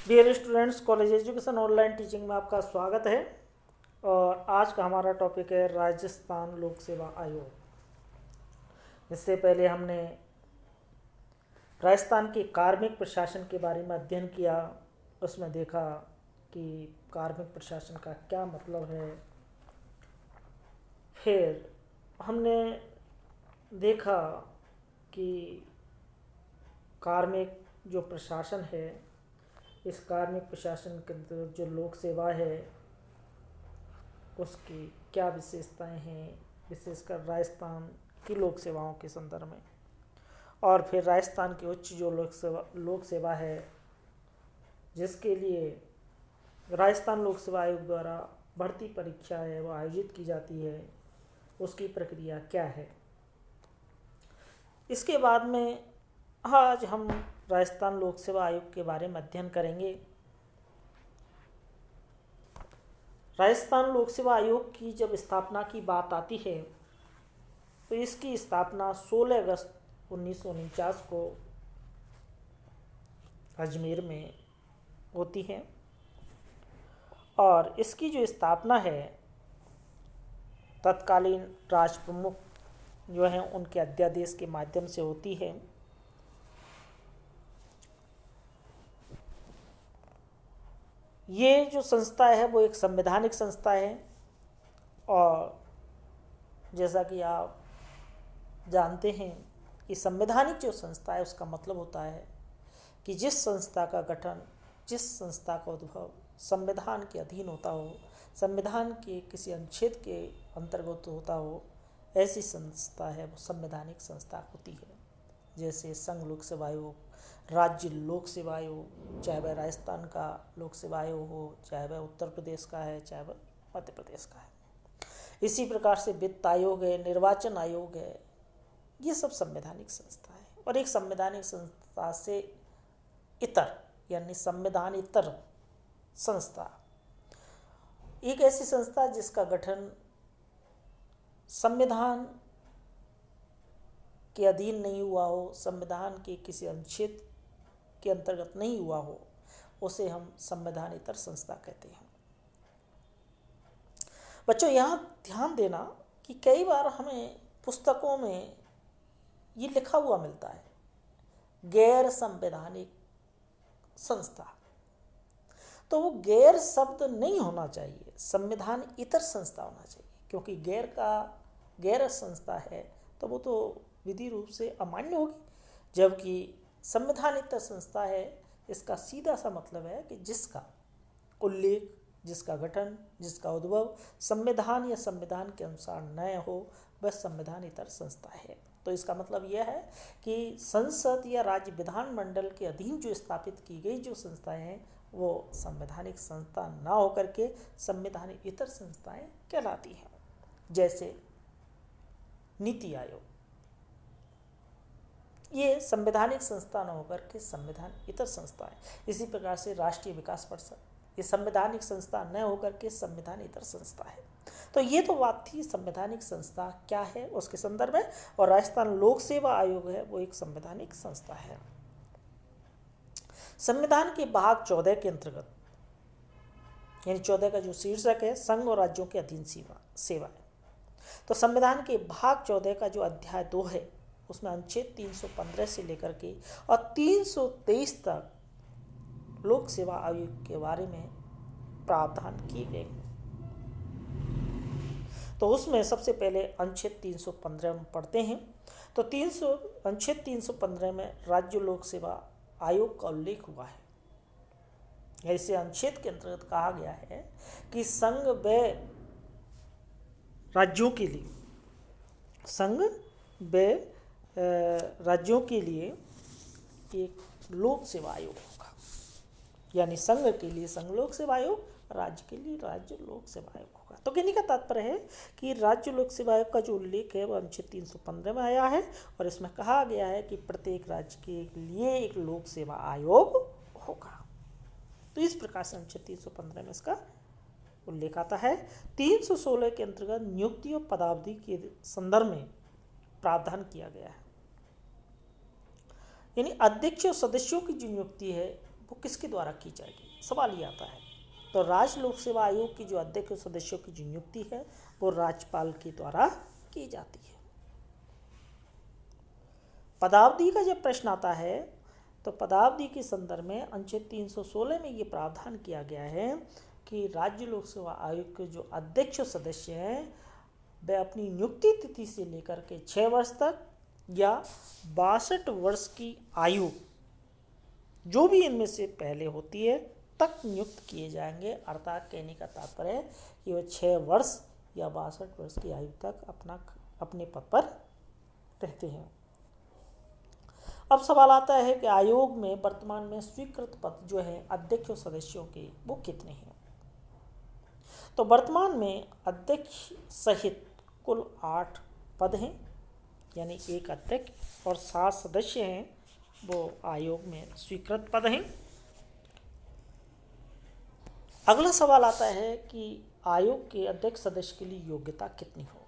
Dear students, college education online teaching में आपका स्वागत है। और आज का हमारा टॉपिक है राजस्थान लोक सेवा आयोग। इससे पहले हमने राजस्थान के कार्मिक प्रशासन के बारे में अध्ययन किया। उसमें देखा कि कार्मिक प्रशासन का क्या मतलब है। फिर हमने देखा कि कार्मिक जो प्रशासन है, इस कार्मिक प्रशासन के अंदर जो लोक सेवा है उसकी क्या विशेषताएं हैं, विशेषकर राजस्थान की लोक सेवाओं के संदर्भ में। और फिर राजस्थान की उच्च जो लोक सेवा है, जिसके लिए राजस्थान लोक सेवा आयोग द्वारा भर्ती परीक्षा है वो आयोजित की जाती है, उसकी प्रक्रिया क्या है। इसके बाद में आज हम राजस्थान लोक सेवा आयोग के बारे में अध्ययन करेंगे। राजस्थान लोक सेवा आयोग की जब स्थापना की बात आती है तो इसकी स्थापना 16 अगस्त 1949 को अजमेर में होती है। और इसकी जो स्थापना है तत्कालीन राज प्रमुख जो हैं उनके अध्यादेश के माध्यम से होती है। ये जो संस्था है वो एक संवैधानिक संस्था है। और जैसा कि आप जानते हैं कि संवैधानिक जो संस्था है उसका मतलब होता है कि जिस संस्था का गठन, जिस संस्था का उद्भव संविधान के अधीन होता हो, संविधान के किसी अनुच्छेद के अंतर्गत होता हो, ऐसी संस्था है वो संवैधानिक संस्था होती है। जैसे संघ लोक सेवा आयोग, राज्य लोक सेवा आयोग, चाहे वह राजस्थान का लोक सेवा आयोग हो, चाहे वह उत्तर प्रदेश का है, चाहे वह मध्य प्रदेश का है। इसी प्रकार से वित्त आयोग है, निर्वाचन आयोग है, ये सब संवैधानिक संस्था है। और एक संवैधानिक संस्था से इतर यानी संविधानेतर संस्था, एक ऐसी संस्था जिसका गठन संविधान के अधीन नहीं हुआ हो, संविधान के किसी अनुच्छेद के अंतर्गत नहीं हुआ हो, उसे हम संवैधानेतर संस्था कहते हैं। बच्चों, यहाँ ध्यान देना कि कई बार हमें पुस्तकों में ये लिखा हुआ मिलता है गैर संवैधानिक संस्था। तो वो गैर शब्द नहीं होना चाहिए, संविधान इतर संस्था होना चाहिए। क्योंकि गैर संस्था है तो वो तो विधि रूप से अमान्य होगी, जबकि संविधान इतर संस्था है, इसका सीधा सा मतलब है कि जिसका उल्लेख, जिसका गठन, जिसका उद्भव संविधान या संविधान के अनुसार न हो, वह संविधान इतर संस्था है। तो इसका मतलब यह है कि संसद या राज्य विधानमंडल के अधीन जो स्थापित की गई जो संस्थाएं हैं वो संवैधानिक संस्था ना होकर के संविधान इतर संस्थाएं कहलाती हैं। जैसे नीति आयोग, ये संवैधानिक संस्था न होकर के संविधान इतर संस्था है। इसी प्रकार से राष्ट्रीय विकास परिषद, ये संवैधानिक संस्था न होकर के संविधान इतर संस्था है। तो ये तो बात थी संवैधानिक संस्था क्या है उसके संदर्भ में। और राजस्थान लोक सेवा आयोग है वो एक संवैधानिक संस्था है। संविधान के भाग 14 के अंतर्गत, यानी 14 का जो शीर्षक है संघ और राज्यों के अधीन सेवा है, तो संविधान के भाग 14 का जो अध्याय 2 है उसमें अनुच्छेद 315 से लेकर के और 323 तक लोक सेवा आयोग के बारे में प्रावधान किए गए। तो उसमें सबसे पहले अनुच्छेद 315 में पढ़ते हैं। तो अनुच्छेद 315 में राज्य लोक सेवा आयोग का उल्लेख हुआ है। ऐसे अनुच्छेद के अंतर्गत कहा गया है कि संघ व राज्यों के लिए एक लोक सेवा आयोग होगा। यानी संघ के लिए संघ लोक सेवा आयोग, राज्य के लिए राज्य लोक सेवा आयोग होगा। तो कहने का तात्पर्य है कि राज्य लोक सेवा आयोग का जो उल्लेख है वो अनुच्छेद 315 में आया है और इसमें कहा गया है कि प्रत्येक राज्य के लिए एक लोक सेवा आयोग होगा। तो इस प्रकार से अनुच्छेद 315 में इसका उल्लेख आता है। 316 के अंतर्गत नियुक्ति और पदावधि के संदर्भ में प्रावधान किया गया है। यानी अध्यक्ष और सदस्यों की जो नियुक्ति है वो किसके द्वारा की जाएगी, सवाल ये आता है। तो राज्य लोक सेवा आयोग की जो अध्यक्ष और सदस्यों की जो नियुक्ति है वो राज्यपाल के द्वारा की जाती है। पदावधि का जब प्रश्न आता है तो पदावधि के संदर्भ में अनुच्छेद 316 में ये प्रावधान किया गया है कि राज्य लोक सेवा आयोग के जो अध्यक्ष और सदस्य हैं वे अपनी नियुक्ति तिथि से लेकर के 6 वर्ष तक या 62 वर्ष की आयु जो भी इनमें से पहले होती है तक नियुक्त किए जाएंगे। अर्थात कहने का तात्पर्य है कि वो 6 वर्ष या 62 वर्ष की आयु तक अपने पद पर रहते हैं। अब सवाल आता है कि आयोग में वर्तमान में स्वीकृत पद जो है अध्यक्ष और सदस्यों के वो कितने हैं। तो वर्तमान में अध्यक्ष सहित कुल 8 पद हैं, यानी 1 अध्यक्ष और 7 सदस्य हैं वो आयोग में स्वीकृत पद हैं। अगला सवाल आता है कि आयोग के अध्यक्ष सदस्य के लिए योग्यता कितनी हो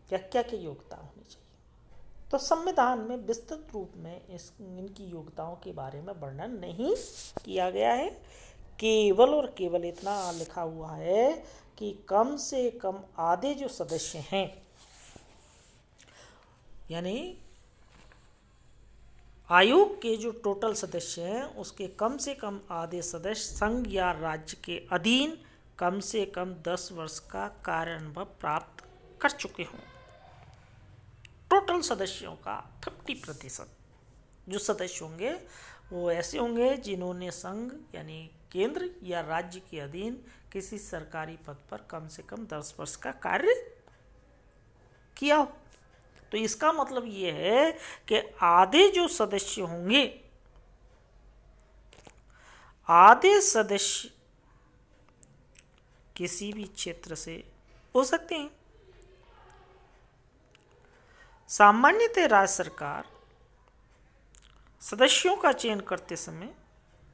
या क्या क्या योग्यता होनी चाहिए। तो संविधान में विस्तृत रूप में इनकी योग्यताओं के बारे में वर्णन नहीं किया गया है। केवल और केवल इतना लिखा हुआ है कि कम से कम आधे जो सदस्य हैं, यानी आयोग के जो टोटल सदस्य हैं उसके कम से कम आधे सदस्य संघ या राज्य के अधीन कम से कम 10 वर्ष का कार्यानुभव प्राप्त कर चुके हों। टोटल सदस्यों का 50% जो सदस्य होंगे वो ऐसे होंगे जिन्होंने संघ यानी केंद्र या राज्य के अधीन किसी सरकारी पद पर कम से कम 10 वर्ष का कार्य किया हो। तो इसका मतलब ये है कि आधे जो सदस्य होंगे, आधे सदस्य किसी भी क्षेत्र से हो सकते हैं। सामान्यतः राज्य सरकार सदस्यों का चयन करते समय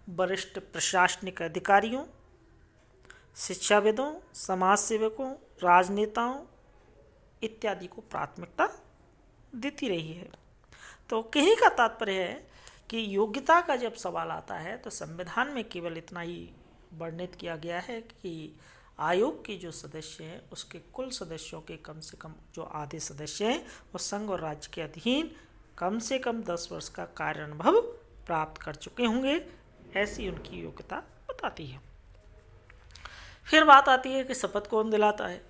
वरिष्ठ प्रशासनिक अधिकारियों, शिक्षाविदों, समाज सेवकों, राजनेताओं इत्यादि को प्राथमिकता देती रही है। तो कहने का तात्पर्य है कि योग्यता का जब सवाल आता है तो संविधान में केवल इतना ही वर्णित किया गया है कि आयोग के जो सदस्य हैं उसके कुल सदस्यों के कम से कम जो आधे सदस्य हैं वो संघ और राज्य के अधीन कम से कम 10 वर्ष का कार्यानुभव प्राप्त कर चुके होंगे, ऐसी उनकी योग्यता बताती है। फिर बात आती है कि शपथ कौन दिलाता है।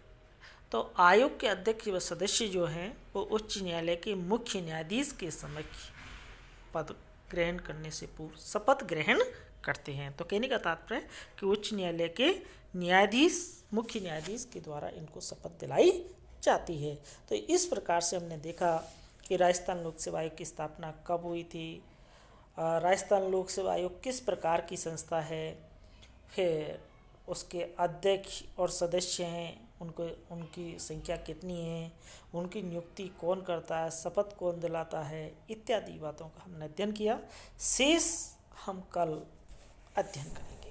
तो आयोग के अध्यक्ष व सदस्य जो हैं वो उच्च न्यायालय के मुख्य न्यायाधीश के समक्ष पद ग्रहण करने से पूर्व शपथ ग्रहण करते हैं। तो कहने का तात्पर्य कि उच्च न्यायालय के न्यायाधीश, मुख्य न्यायाधीश के द्वारा इनको शपथ दिलाई जाती है। तो इस प्रकार से हमने देखा कि राजस्थान लोक सेवा आयोग की स्थापना कब हुई थी, राजस्थान लोक सेवा आयोग किस प्रकार की संस्था है, फिर उसके अध्यक्ष और सदस्य हैं उनकी संख्या कितनी है, उनकी नियुक्ति कौन करता है, शपथ कौन दिलाता है, इत्यादि बातों का हमने अध्ययन किया। शेष हम कल अध्ययन करेंगे।